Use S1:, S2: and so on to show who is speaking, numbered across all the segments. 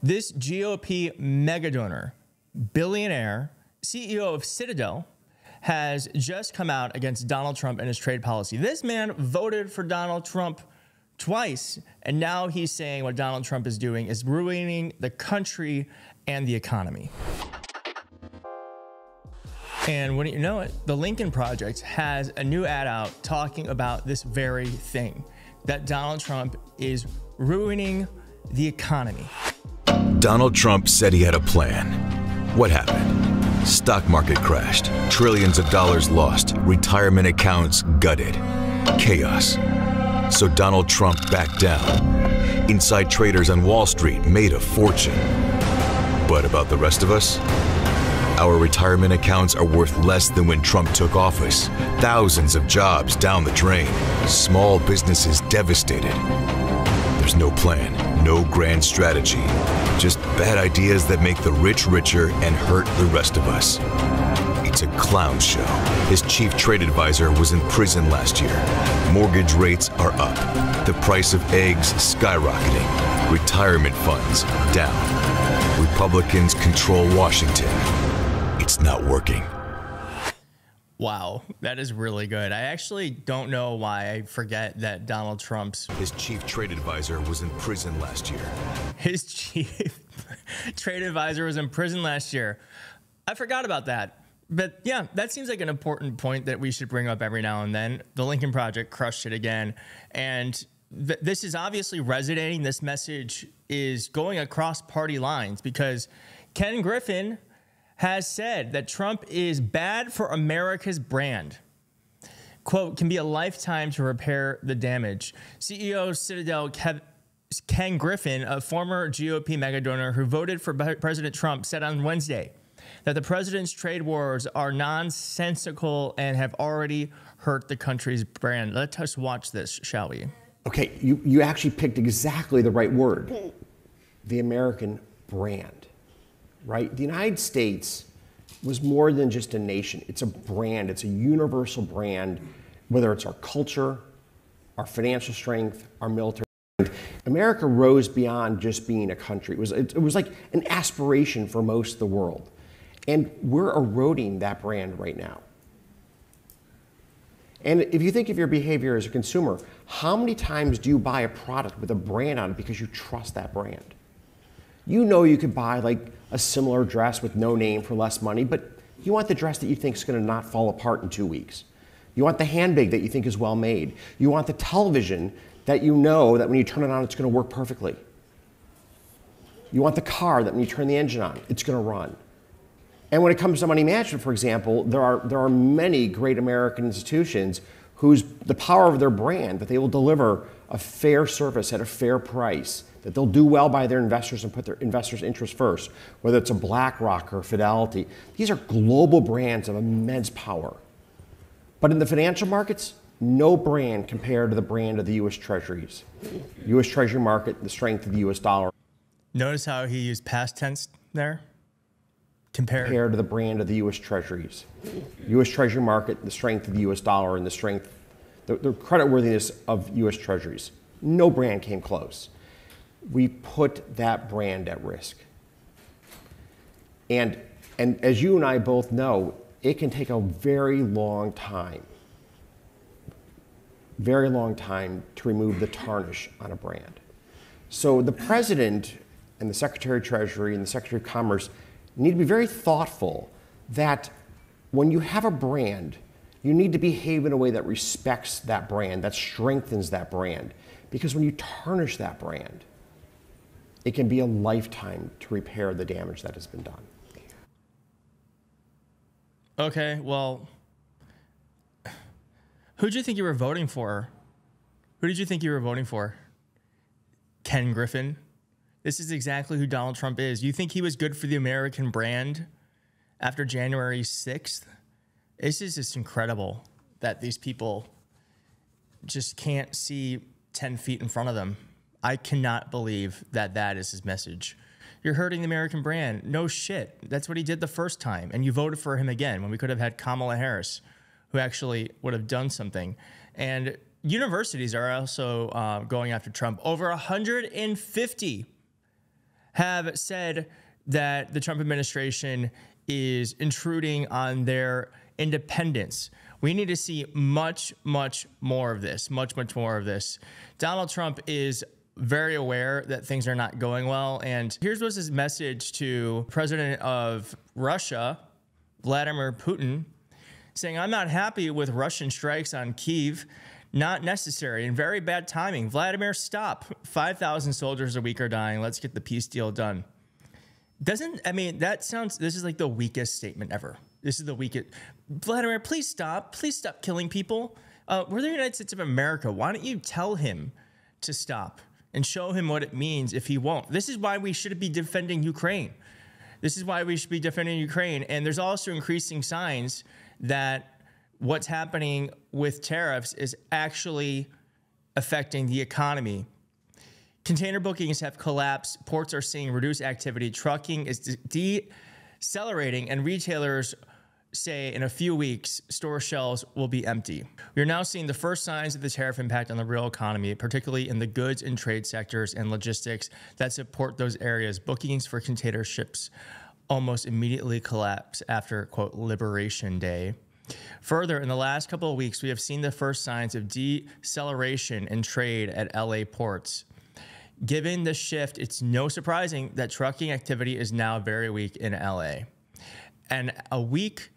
S1: This GOP mega donor, billionaire, CEO of Citadel, has just come out against Donald Trump and his trade policy. This man voted for Donald Trump twice, and now he's saying what Donald Trump is doing is ruining the country and the economy. And wouldn't you know it, the Lincoln Project has a new ad out talking about this very thing, that Donald Trump is ruining the economy.
S2: Donald Trump said he had a plan. What happened? Stock market crashed, trillions of dollars lost, retirement accounts gutted, chaos. So Donald Trump backed down. Inside traders on Wall Street made a fortune. But about the rest of us? Our retirement accounts are worth less than when Trump took office. Thousands of jobs down the drain. Small businesses devastated. There's no plan, no grand strategy. Just bad ideas that make the rich richer and hurt the rest of us. It's a clown show. His chief trade advisor was in prison last year. Mortgage rates are up. The price of eggs skyrocketing. Retirement funds down. Republicans control Washington. It's not working.
S1: Wow, that is really good. I actually don't know why I forget that Donald Trump's...
S2: His chief trade advisor was in prison last year.
S1: His chief trade advisor was in prison last year. I forgot about that. But yeah, that seems like an important point that we should bring up every now and then. The Lincoln Project crushed it again. And this is obviously resonating. This message is going across party lines because Ken Griffin has said that Trump is bad for America's brand. Quote, can be a lifetime to repair the damage. CEO of Citadel, Ken Griffin, a former GOP mega donor who voted for President Trump, said on Wednesday that the president's trade wars are nonsensical and have already hurt the country's brand. Let us watch this, shall we?
S3: Okay, you actually picked exactly the right word. The American brand. Right? The United States was more than just a nation. It's a brand. It's a universal brand, whether it's our culture, our financial strength, our military strength. America rose beyond just being a country. It was like an aspiration for most of the world. And we're eroding that brand right now. And if you think of your behavior as a consumer, how many times do you buy a product with a brand on it because you trust that brand? You know you could buy like a similar dress with no name for less money, but you want the dress that you think is going to not fall apart in 2 weeks. You want the handbag that you think is well made. You want the television that you know that when you turn it on, it's going to work perfectly. You want the car that when you turn the engine on, it's going to run. And when it comes to money management, for example, there are many great American institutions whose the power of their brand, that they will deliver a fair service at a fair price, that they'll do well by their investors and put their investors' interests first, whether it's a BlackRock or Fidelity. These are global brands of immense power. But in the financial markets, no brand compared to the brand of the U.S. Treasuries. U.S. Treasury market, the strength of the U.S. dollar.
S1: Notice how he used past tense there?
S3: Compared to the brand of the U.S. Treasuries. U.S. Treasury market, the strength of the U.S. dollar, and the strength, the creditworthiness of U.S. Treasuries. No brand came close. We put that brand at risk. And as you and I both know, it can take a very long time to remove the tarnish on a brand. So the president and the Secretary of Treasury and the Secretary of Commerce need to be very thoughtful that when you have a brand, you need to behave in a way that respects that brand, that strengthens that brand. Because when you tarnish that brand, it can be a lifetime to repair the damage that has been done.
S1: Okay, well, who did you think you were voting for? Who did you think you were voting for? Ken Griffin? This is exactly who Donald Trump is. You think he was good for the American brand after January 6th? This is just incredible that these people just can't see 10 feet in front of them. I cannot believe that that is his message. You're hurting the American brand. No shit. That's what he did the first time. And you voted for him again when we could have had Kamala Harris, who actually would have done something. And universities are also going after Trump. Over 150 have said that the Trump administration is intruding on their independence. We need to see much, much more of this, much more of this. Donald Trump is very aware that things are not going well. And here's what's his message to President of Russia, Vladimir Putin, saying, I'm not happy with Russian strikes on Kyiv. Not necessary and very bad timing. Vladimir, stop. 5,000 soldiers a week are dying. Let's get the peace deal done. This is like the weakest statement ever. This is the weakest. Vladimir, please stop. Please stop killing people. We're the United States of America. Why don't you tell him to stop and show him what it means if he won't? This is why we should be defending Ukraine. This is why we should be defending Ukraine. And there's also increasing signs that what's happening with tariffs is actually affecting the economy. Container bookings have collapsed. Ports are seeing reduced activity. Trucking is decelerating, and retailers say in a few weeks, store shelves will be empty. We are now seeing the first signs of the tariff impact on the real economy, particularly in the goods and trade sectors and logistics that support those areas. Bookings for container ships almost immediately collapse after, quote, Liberation Day. Further, in the last couple of weeks, we have seen the first signs of deceleration in trade at LA ports. Given the shift, it's no surprising that trucking activity is now very weak in LA. And weak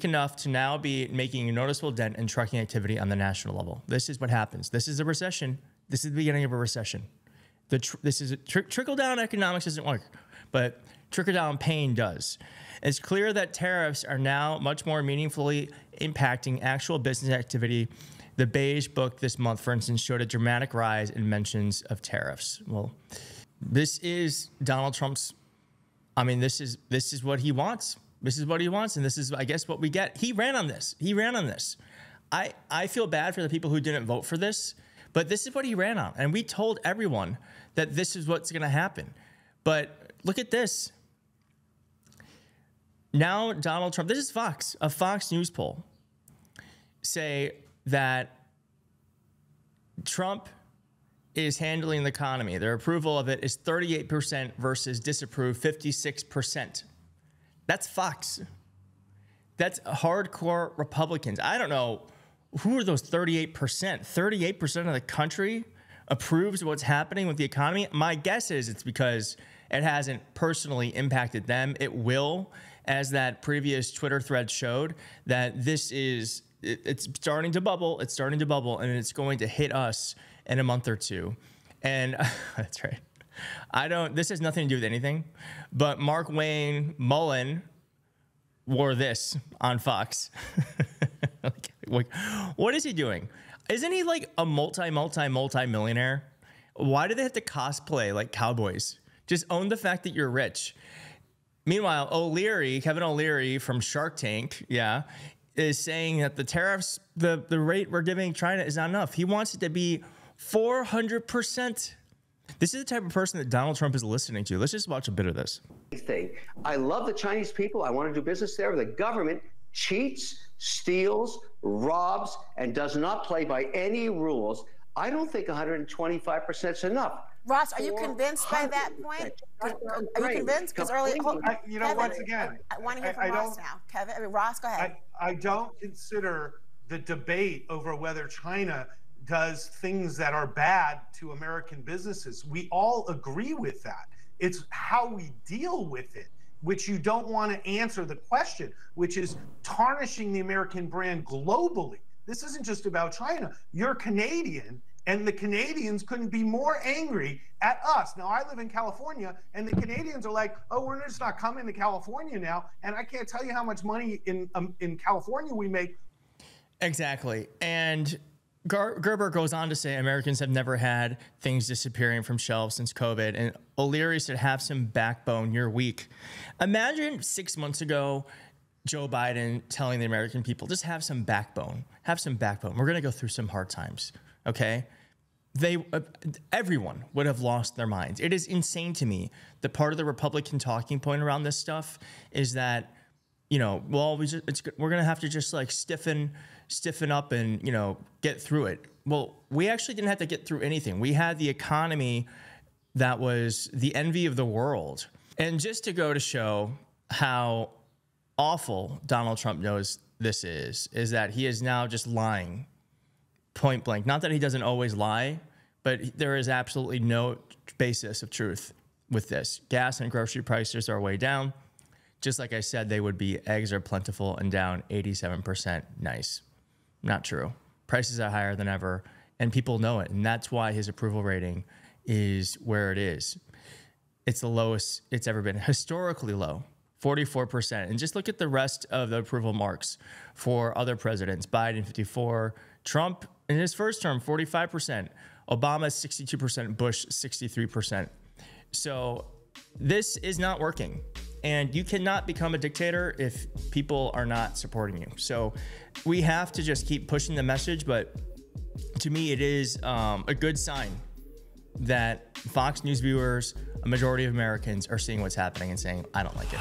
S1: enough to now be making a noticeable dent in trucking activity on the national level. This is what happens. This is a recession. This is the beginning of a recession. Trickle-down economics doesn't work, but trickle-down pain does. It's clear that tariffs are now much more meaningfully impacting actual business activity. The Beige Book this month, for instance, showed a dramatic rise in mentions of tariffs. Well, this is Donald Trump's. This is what he wants. This is what he wants, and this is, I guess, what we get. He ran on this. I feel bad for the people who didn't vote for this, but this is what he ran on, and we told everyone that this is what's going to happen. But look at this. Now Donald Trump, this is Fox, a Fox News poll, say that Trump is handling the economy. Their approval of it is 38% versus disapprove 56%. That's Fox. That's hardcore Republicans. I don't know who are those 38%. 38% of the country approves what's happening with the economy. My guess is it's because it hasn't personally impacted them. It will, as that previous Twitter thread showed, that it's starting to bubble. It's starting to bubble, and it's going to hit us in a month or two. And that's right. This has nothing to do with anything, but Mark Wayne Mullen wore this on Fox. What is he doing? Isn't he like a multi-millionaire? Why do they have to cosplay like cowboys? Just own the fact that you're rich. Meanwhile, Kevin O'Leary from Shark Tank, is saying that the tariffs, the rate we're giving China is not enough. He wants it to be 400%. This is the type of person that Donald Trump is listening to. Let's just watch a bit of this.
S4: I love the Chinese people. I want to do business there. The government cheats, steals, robs, and does not play by any rules. I don't think 125% is enough.
S5: Ross, are you convinced by that point? Are you convinced? Because earlier, Kevin,
S6: once again,
S5: I want to hear from Ross now. Kevin, Ross, go ahead.
S6: I don't consider the debate over whether China does things that are bad to American businesses. We all agree with that. It's how we deal with it, which you don't want to answer the question, which is tarnishing the American brand globally. This isn't just about China. You're Canadian, and the Canadians couldn't be more angry at us. Now, I live in California, and the Canadians are like, oh, we're just not coming to California now. And I can't tell you how much money in California we make.
S1: Exactly. And Gerber goes on to say Americans have never had things disappearing from shelves since COVID. And O'Leary said, have some backbone. You're weak. Imagine 6 months ago, Joe Biden telling the American people, just have some backbone. Have some backbone. We're going to go through some hard times. Okay? Everyone would have lost their minds. It is insane to me that part of the Republican talking point around this stuff is that, we're going to have to just like stiffen up and, get through it. Well, we actually didn't have to get through anything. We had the economy that was the envy of the world. And just to go to show how awful Donald Trump knows this is that he is now just lying point blank. Not that he doesn't always lie, but there is absolutely no basis of truth with this. Gas and grocery prices are way down. Just like I said, they would be. Eggs are plentiful and down 87%. Nice. Not true. Prices are higher than ever, and people know it. And that's why his approval rating is where it is. It's the lowest it's ever been, historically low, 44%. And just look at the rest of the approval marks for other presidents. Biden, 54%. Trump, in his first term, 45%. Obama, 62%. Bush, 63%. So this is not working. And you cannot become a dictator if people are not supporting you. So we have to just keep pushing the message. But to me, it is a good sign that Fox News viewers, a majority of Americans, are seeing what's happening and saying, I don't like it.